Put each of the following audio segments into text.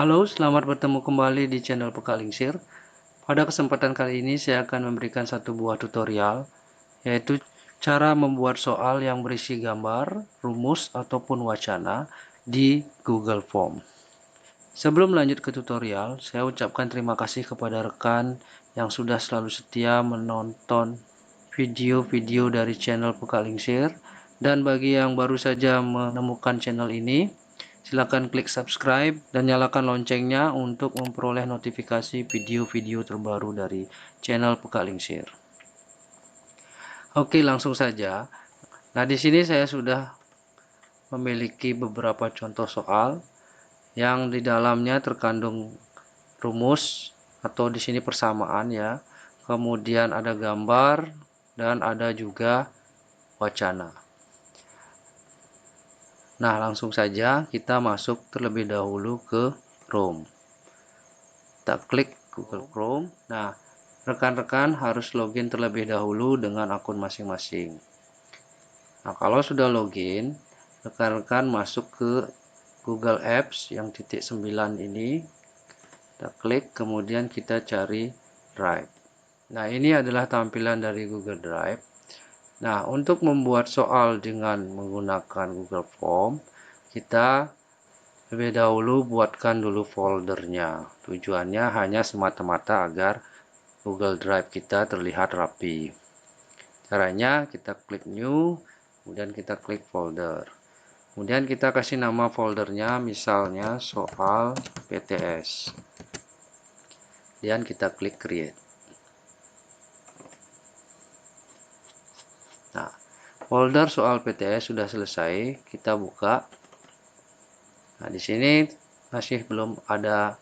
Halo, selamat bertemu kembali di channel Pekalingsir. Pada kesempatan kali ini saya akan memberikan satu buah tutorial, yaitu cara membuat soal yang berisi gambar, rumus, ataupun wacana di Google Form. Sebelum lanjut ke tutorial, saya ucapkan terima kasih kepada rekan yang sudah selalu setia menonton video-video dari channel Pekalingsir. Dan bagi yang baru saja menemukan channel ini, silakan klik subscribe dan nyalakan loncengnya untuk memperoleh notifikasi video-video terbaru dari channel Pekalingsir. Oke, langsung saja. Nah, di sini saya sudah memiliki beberapa contoh soal yang di dalamnya terkandung rumus atau di sini persamaan ya. Kemudian ada gambar dan ada juga wacana. Nah, langsung saja kita masuk terlebih dahulu ke Chrome. Kita klik Google Chrome. Nah, rekan-rekan harus login terlebih dahulu dengan akun masing-masing. Nah, kalau sudah login, rekan-rekan masuk ke Google Apps yang titik 9 ini. Kita klik, kemudian kita cari Drive. Nah, ini adalah tampilan dari Google Drive. Nah, untuk membuat soal dengan menggunakan Google Form, kita lebih dahulu buatkan dulu foldernya. Tujuannya hanya semata-mata agar Google Drive kita terlihat rapi. Caranya kita klik New, kemudian kita klik Folder. Kemudian kita kasih nama foldernya misalnya soal PTS. Kemudian kita klik Create. Nah, folder soal PTS sudah selesai, kita buka. Nah, di sini masih belum ada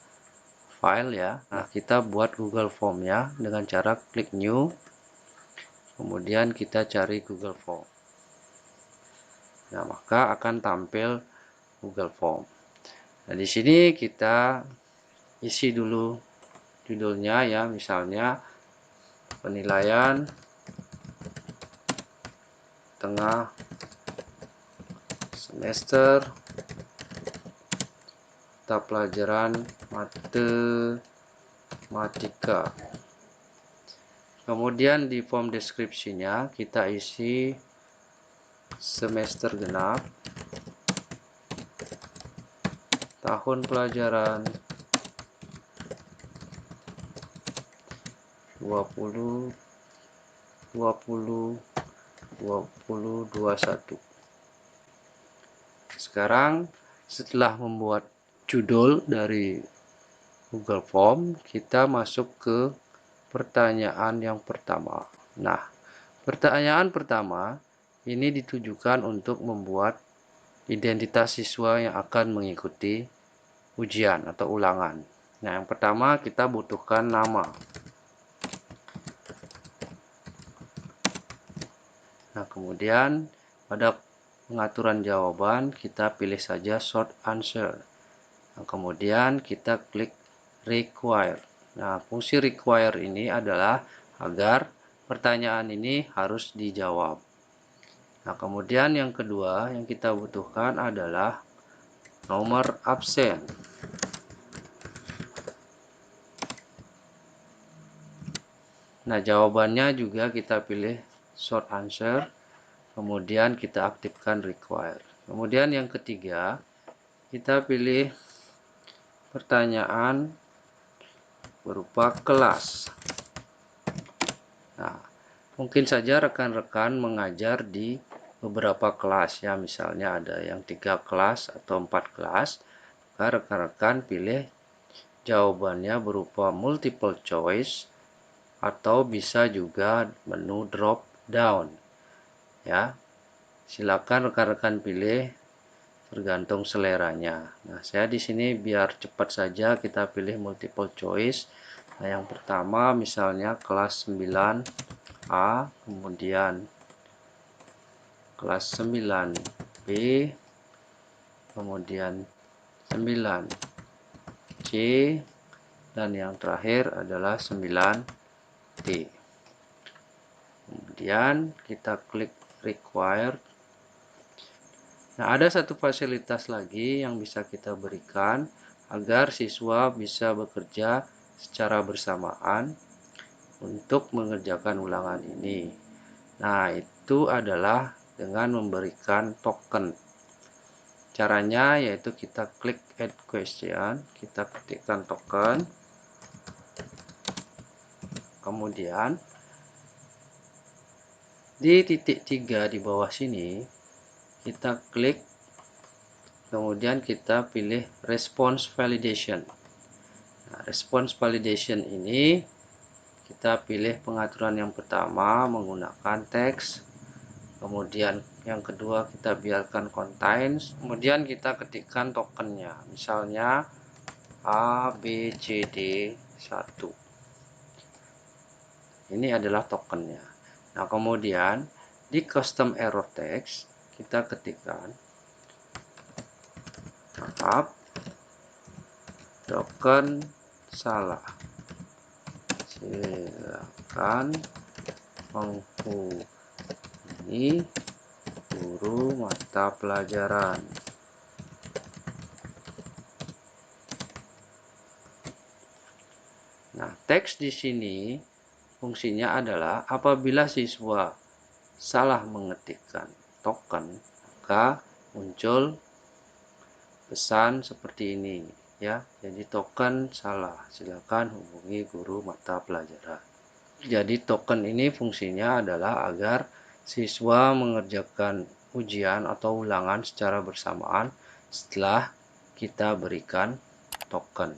file ya. Nah, kita buat Google Form ya dengan cara klik New, kemudian kita cari Google Form. Nah, maka akan tampil Google Form. Nah, di sini kita isi dulu judulnya ya, misalnya penilaian tengah semester mata pelajaran matematika. Kemudian di form deskripsinya kita isi semester genap, tahun pelajaran 2021. Sekarang setelah membuat judul dari Google Form, kita masuk ke pertanyaan yang pertama. Nah, pertanyaan pertama ini ditujukan untuk membuat identitas siswa yang akan mengikuti ujian atau ulangan. Nah, yang pertama kita butuhkan nama. Nah, kemudian pada pengaturan jawaban kita pilih saja short answer. Nah, kemudian kita klik require. Nah, fungsi require ini adalah agar pertanyaan ini harus dijawab. Nah, kemudian yang kedua yang kita butuhkan adalah nomor absen. Nah, jawabannya juga kita pilih short answer, kemudian kita aktifkan require. Kemudian yang ketiga, kita pilih pertanyaan berupa kelas. Nah, mungkin saja rekan-rekan mengajar di beberapa kelas ya, misalnya ada yang 3 kelas atau 4 kelas, maka rekan-rekan pilih jawabannya berupa multiple choice atau bisa juga menu drop down ya. Silakan rekan-rekan pilih tergantung seleranya. Nah, saya di sini biar cepat saja kita pilih multiple choice. Nah, yang pertama misalnya kelas 9A, kemudian kelas 9B, kemudian 9C, dan yang terakhir adalah 9D. kemudian kita klik required. Nah, ada satu fasilitas lagi yang bisa kita berikan agar siswa bisa bekerja secara bersamaan untuk mengerjakan ulangan ini. Nah, itu adalah dengan memberikan token. Caranya yaitu kita klik add question, kita ketikkan token, kemudian di titik 3 di bawah sini kita klik, kemudian kita pilih response validation. Nah, response validation ini kita pilih pengaturan yang pertama menggunakan teks, kemudian yang kedua kita biarkan contains, kemudian kita ketikkan tokennya, misalnya ABCD 1. Ini adalah tokennya. Nah, kemudian di custom error text kita ketikkan maaf, token salah, silakan menghubungi guru mata pelajaran. Nah, teks di sini fungsinya adalah apabila siswa salah mengetikkan token, maka muncul pesan seperti ini ya. Jadi token salah, silakan hubungi guru mata pelajaran. Jadi token ini fungsinya adalah agar siswa mengerjakan ujian atau ulangan secara bersamaan setelah kita berikan token.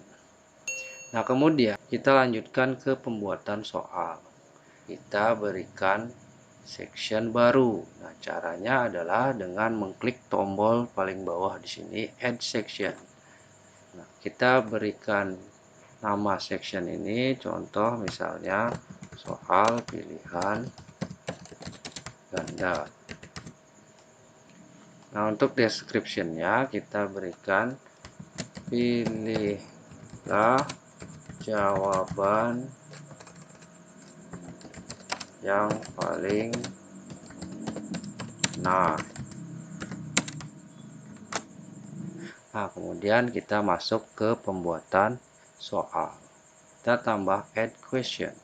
Nah, kemudian kita lanjutkan ke pembuatan soal. Kita berikan section baru. Nah, caranya adalah dengan mengklik tombol paling bawah di sini add section. Nah, kita berikan nama section ini, contoh misalnya soal pilihan ganda. Nah, untuk description-nya kita berikan pilihlah jawaban yang paling benar. Nah, kemudian kita masuk ke pembuatan soal. Kita tambah add question.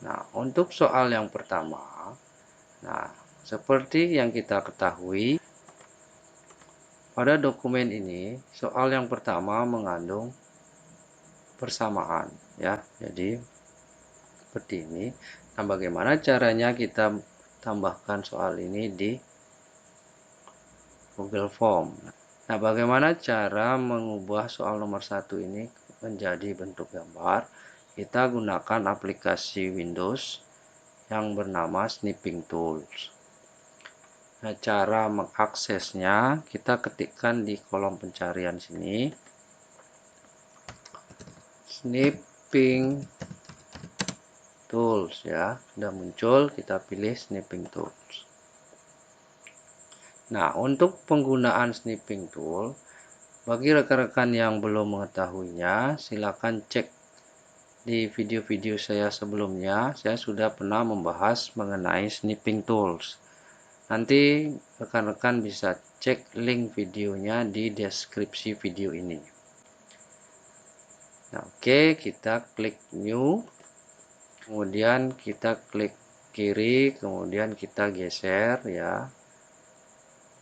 Nah, untuk soal yang pertama, nah, seperti yang kita ketahui, pada dokumen ini, soal yang pertama mengandung persamaan, ya. Jadi, seperti ini. Nah, bagaimana caranya kita tambahkan soal ini di Google Form? Nah, bagaimana cara mengubah soal nomor 1 ini menjadi bentuk gambar? Kita gunakan aplikasi Windows yang bernama Snipping Tools. Nah, cara mengaksesnya kita ketikkan di kolom pencarian sini Snipping Tools ya, sudah muncul, kita pilih Snipping Tools. Nah, untuk penggunaan Snipping Tool, bagi rekan-rekan yang belum mengetahuinya, silakan cek di video-video saya sebelumnya. Saya sudah pernah membahas mengenai Snipping Tools. Nanti rekan-rekan bisa cek link videonya di deskripsi video ini. Nah, oke, kita klik New. Kemudian kita klik kiri, kemudian kita geser ya,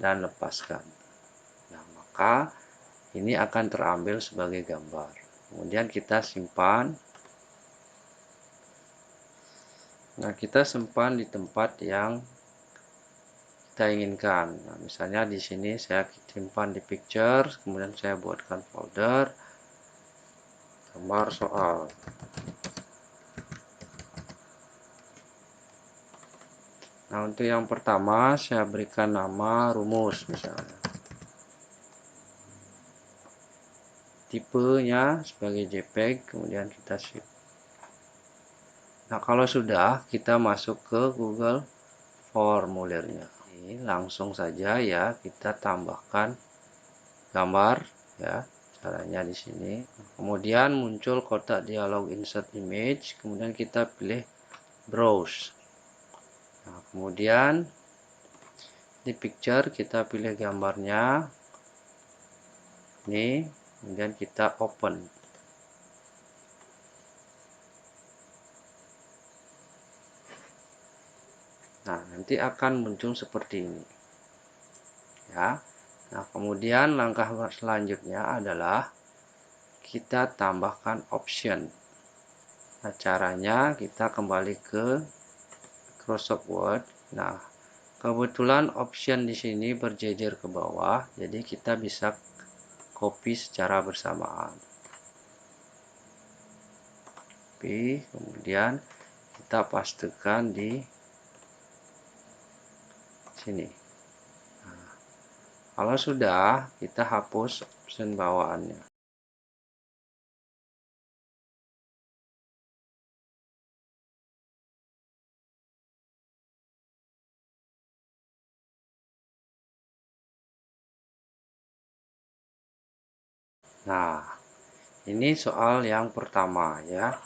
dan lepaskan. Nah, maka ini akan terambil sebagai gambar. Kemudian kita simpan. Nah, kita simpan di tempat yang kita inginkan. Nah, misalnya di sini saya simpan di picture, kemudian saya buatkan folder gambar soal. Nah, untuk yang pertama saya berikan nama rumus misalnya. Tipenya sebagai JPEG, kemudian kita ship. Nah, kalau sudah, kita masuk ke Google formulirnya. Ini langsung saja ya, kita tambahkan gambar ya. Caranya di sini. Kemudian muncul kotak dialog insert image, kemudian kita pilih browse. Nah, kemudian di picture kita pilih gambarnya ini, kemudian kita open. Nah, nanti akan muncul seperti ini ya. Nah, kemudian langkah selanjutnya adalah kita tambahkan option. Nah, caranya kita kembali ke Microsoft Word. Nah, kebetulan option di sini berjejer ke bawah, jadi kita bisa copy secara bersamaan. Copy, kemudian kita pastekan di sini. Nah, kalau sudah, kita hapus option bawaannya. Nah, ini soal yang pertama ya.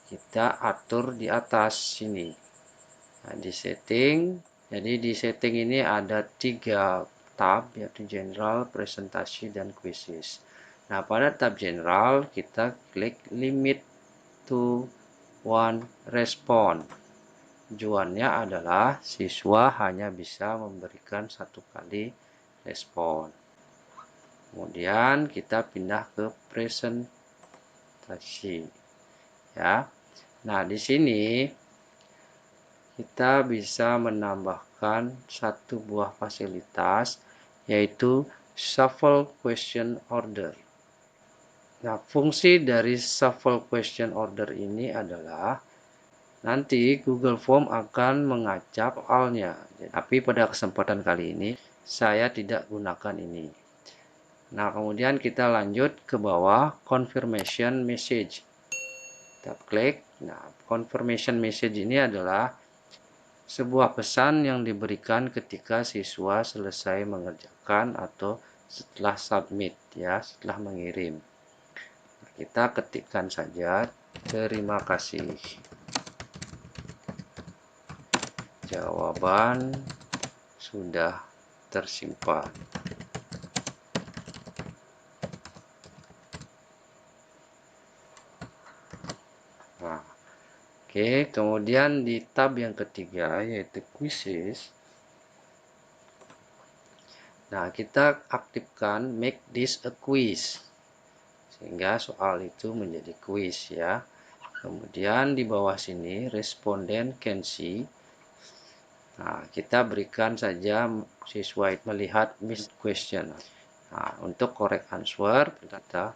Kita atur di atas sini. Nah, di setting. Jadi di setting ini ada 3 tab, yaitu general, presentasi, dan quizzes. Nah, pada tab general kita klik limit to one response. Tujuannya adalah siswa hanya bisa memberikan 1 kali respon. Kemudian kita pindah ke presentasi ya. Nah, di sini kita bisa menambahkan 1 buah fasilitas, yaitu shuffle question order. Nah, fungsi dari shuffle question order ini adalah nanti Google Form akan mengacak soalnya. Tapi pada kesempatan kali ini saya tidak gunakan ini. Nah, kemudian kita lanjut ke bawah confirmation message. Kita klik. Nah, confirmation message ini adalah sebuah pesan yang diberikan ketika siswa selesai mengerjakan atau setelah submit ya, setelah mengirim. Kita ketikkan saja terima kasih. Jawaban sudah tersimpan. Nah, oke, kemudian di tab yang ketiga yaitu quizzes. Nah, kita aktifkan make this a quiz. Sehingga soal itu menjadi quiz ya. Kemudian di bawah sini responden can see. Nah, kita berikan saja siswa melihat missed question. Nah, untuk correct answer kita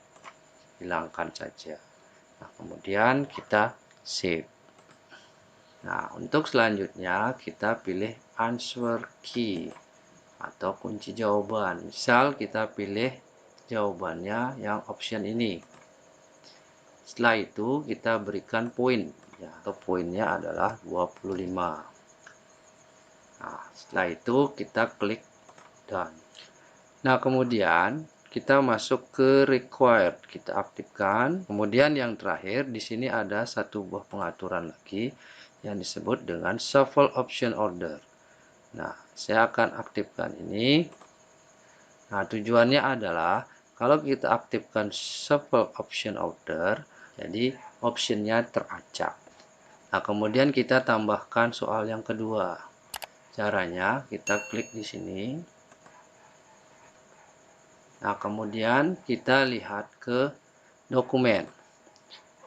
hilangkan saja. Nah, kemudian kita save. Nah, untuk selanjutnya kita pilih answer key atau kunci jawaban. Misal kita pilih jawabannya yang option ini. Setelah itu kita berikan poin ya, atau poinnya adalah 25. Nah, setelah itu kita klik done. Nah, kemudian kita masuk ke required, kita aktifkan. Kemudian yang terakhir di sini ada 1 buah pengaturan lagi yang disebut dengan shuffle option order. Nah, saya akan aktifkan ini. Nah, tujuannya adalah kalau kita aktifkan shuffle option order, jadi optionnya teracak. Nah, kemudian kita tambahkan soal yang kedua. Caranya kita klik di sini. Nah, kemudian kita lihat ke dokumen.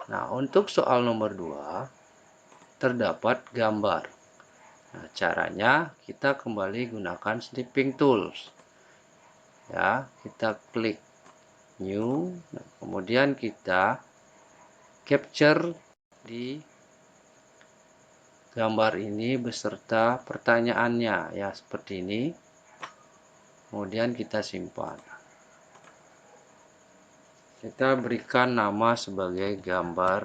Nah, untuk soal nomor 2 terdapat gambar. Nah, caranya kita kembali gunakan snipping tools. Ya, kita klik new, nah, kemudian kita capture di gambar ini beserta pertanyaannya ya, seperti ini. Kemudian kita simpan. Kita berikan nama sebagai gambar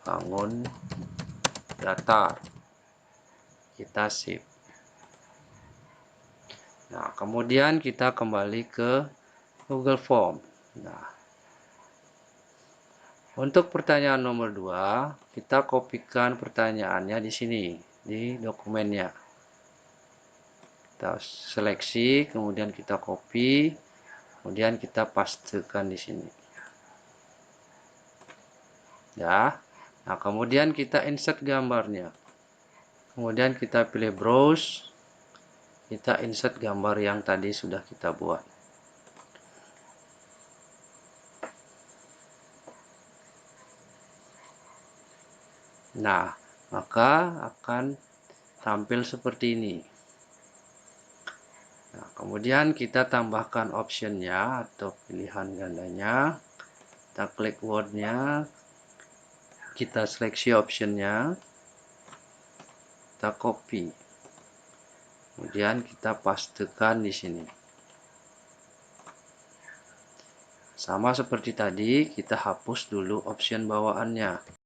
bangun datar. Kita save. Nah, kemudian kita kembali ke Google Form. Nah, Untuk pertanyaan nomor 2, kita kopikan pertanyaannya di sini, di dokumennya. Kita seleksi, kemudian kita copy, kemudian kita pastekan di sini. Ya. Nah, kemudian kita insert gambarnya. Kemudian kita pilih browse. Kita insert gambar yang tadi sudah kita buat. Nah, maka akan tampil seperti ini. Nah, kemudian kita tambahkan optionnya atau pilihan gandanya. Kita klik wordnya, kita seleksi optionnya, kita copy, kemudian kita pastekan di sini. Sama seperti tadi, kita hapus dulu option bawaannya.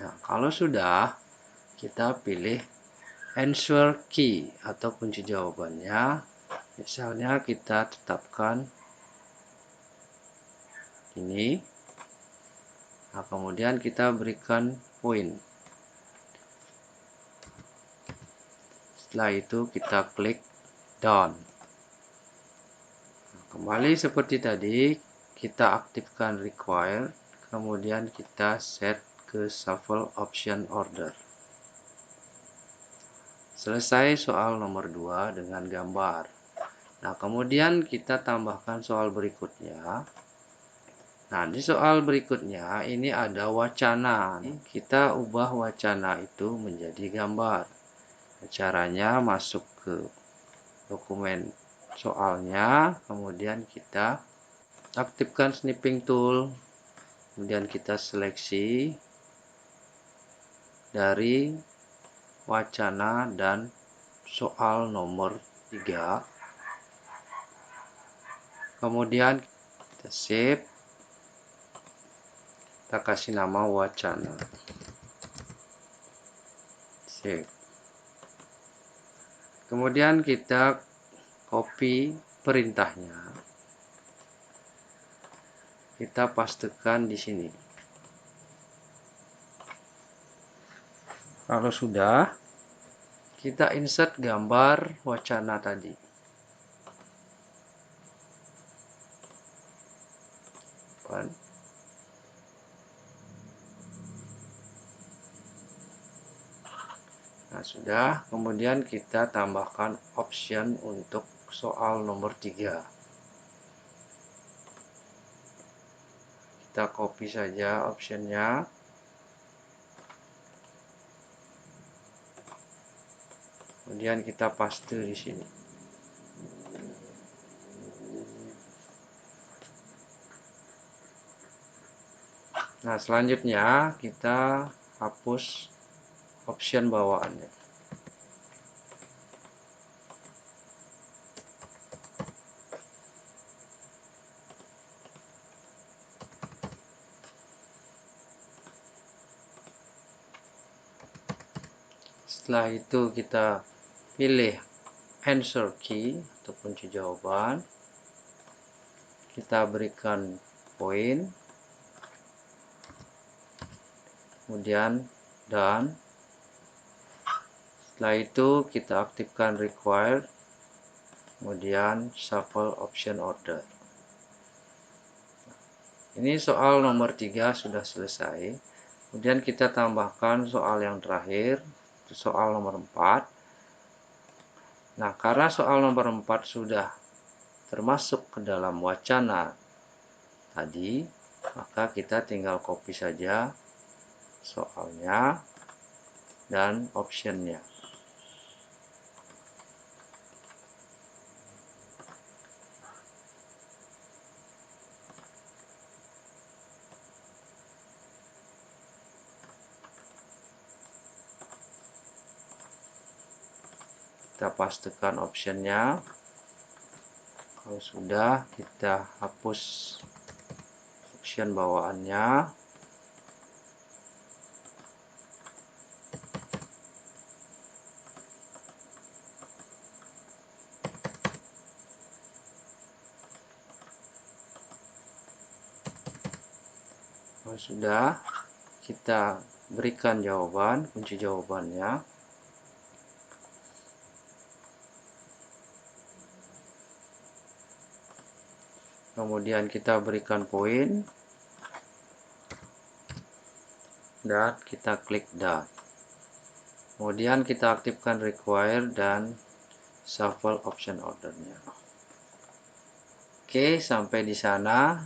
Nah, kalau sudah, kita pilih answer key atau kunci jawabannya. Misalnya kita tetapkan ini. Nah, kemudian kita berikan poin. Setelah itu kita klik done. Nah, kembali seperti tadi, kita aktifkan require, kemudian kita set ke shuffle option order. Selesai soal nomor 2 dengan gambar. Nah, kemudian kita tambahkan soal berikutnya. Nah, di soal berikutnya ini ada wacana. Kita ubah wacana itu menjadi gambar. Caranya masuk ke dokumen soalnya, kemudian kita aktifkan snipping tool, kemudian kita seleksi dari wacana dan soal nomor 3, kemudian kita save, kita kasih nama wacana, save, kemudian kita copy perintahnya, kita pastekan di sini. Kalau sudah, kita insert gambar wacana tadi. Nah, sudah. Kemudian kita tambahkan option untuk soal nomor 3. Kita copy saja optionnya. Kemudian kita paste di sini. Nah, selanjutnya kita hapus option bawaannya. Setelah itu kita pilih answer key atau kunci jawaban. Kita berikan poin. Kemudian done. Setelah itu kita aktifkan require, kemudian shuffle option order. Ini soal nomor 3 sudah selesai. Kemudian kita tambahkan soal yang terakhir, soal nomor 4. Nah, karena soal nomor 4 sudah termasuk ke dalam wacana tadi, maka kita tinggal copy saja soalnya dan optionnya. Kita pastekan optionnya. Kalau sudah, kita hapus option bawaannya. Sudah kita berikan jawaban, kunci jawabannya. Kemudian kita berikan poin dan kita klik done. Kemudian kita aktifkan require dan shuffle option ordernya. Oke, sampai di sana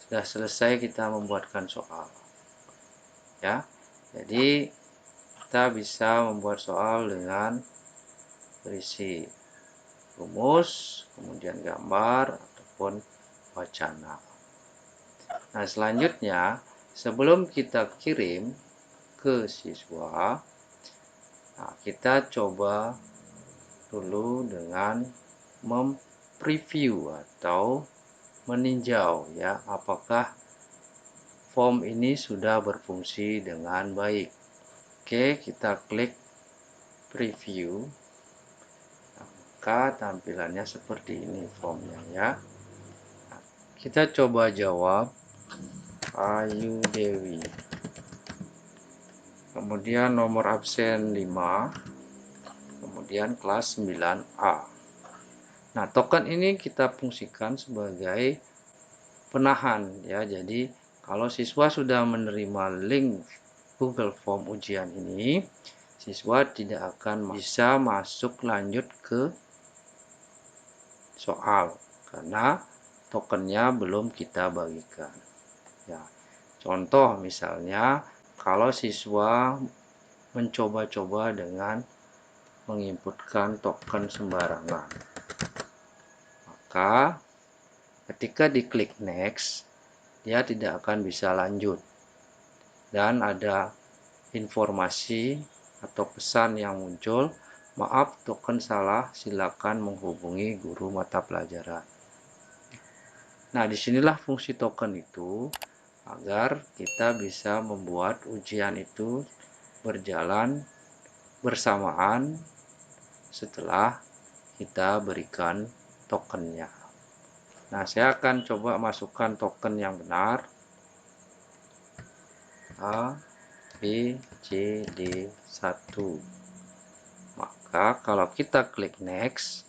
sudah selesai kita membuatkan soal. Ya, jadi kita bisa membuat soal dengan berisi rumus, kemudian gambar ataupun wacana. Nah, selanjutnya sebelum kita kirim ke siswa, nah, kita coba dulu dengan preview atau meninjau ya apakah form ini sudah berfungsi dengan baik. Oke, kita klik preview, maka tampilannya seperti ini formnya ya. Nah, kita coba jawab Ayu Dewi, kemudian nomor absen 5, kemudian kelas 9A. Nah, token ini kita fungsikan sebagai penahan ya. Jadi, kalau siswa sudah menerima link Google Form ujian ini, siswa tidak akan bisa masuk lanjut ke soal karena tokennya belum kita bagikan. Ya. Contoh misalnya, kalau siswa mencoba-coba dengan menginputkan token sembarangan, maka ketika diklik next, dia tidak akan bisa lanjut dan ada informasi atau pesan yang muncul, maaf token salah, silakan menghubungi guru mata pelajaran. Nah, disinilah fungsi token itu agar kita bisa membuat ujian itu berjalan bersamaan setelah kita berikan tokennya. Nah, saya akan coba masukkan token yang benar. A, B, C, D, 1. Maka kalau kita klik next,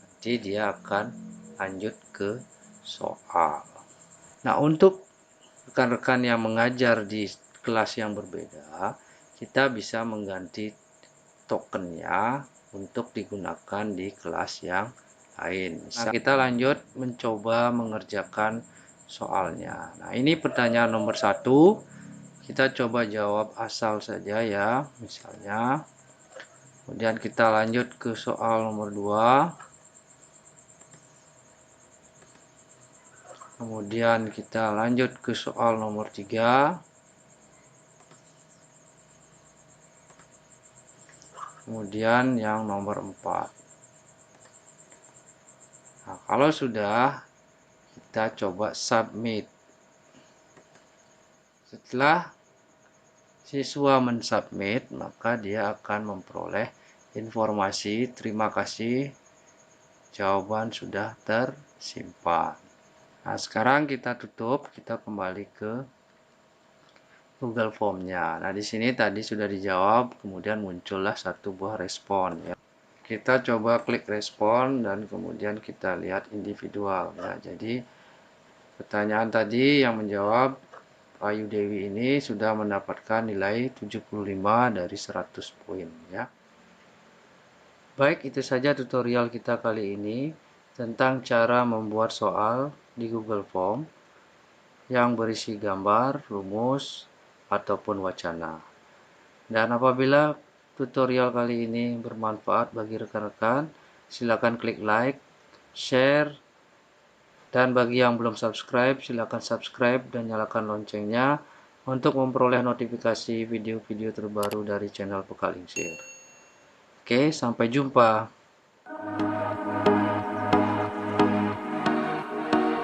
nanti dia akan lanjut ke soal. Nah, untuk rekan-rekan yang mengajar di kelas yang berbeda, kita bisa mengganti tokennya untuk digunakan di kelas yang lain. Nah, kita lanjut mencoba mengerjakan soalnya. Nah, ini pertanyaan nomor 1. Kita coba jawab asal saja ya, misalnya. Kemudian kita lanjut ke soal nomor 2. Kemudian kita lanjut ke soal nomor 3. Kemudian yang nomor 4. Nah, kalau sudah, kita coba submit. Setelah siswa mensubmit, maka dia akan memperoleh informasi terima kasih, jawaban sudah tersimpan. Nah, sekarang kita tutup, kita kembali ke Google Form-nya. Nah, di sini tadi sudah dijawab, kemudian muncullah satu buah respon ya. Kita coba klik respon dan kemudian kita lihat individual ya. Jadi pertanyaan tadi yang menjawab Ayu Dewi ini sudah mendapatkan nilai 75 dari 100 poin ya. Baik, itu saja tutorial kita kali ini tentang cara membuat soal di Google Form yang berisi gambar, rumus, ataupun wacana. Dan apabila tutorial kali ini bermanfaat bagi rekan-rekan, silakan klik like, share, dan bagi yang belum subscribe, silakan subscribe dan nyalakan loncengnya untuk memperoleh notifikasi video-video terbaru dari channel Pekalingsir. Oke, sampai jumpa.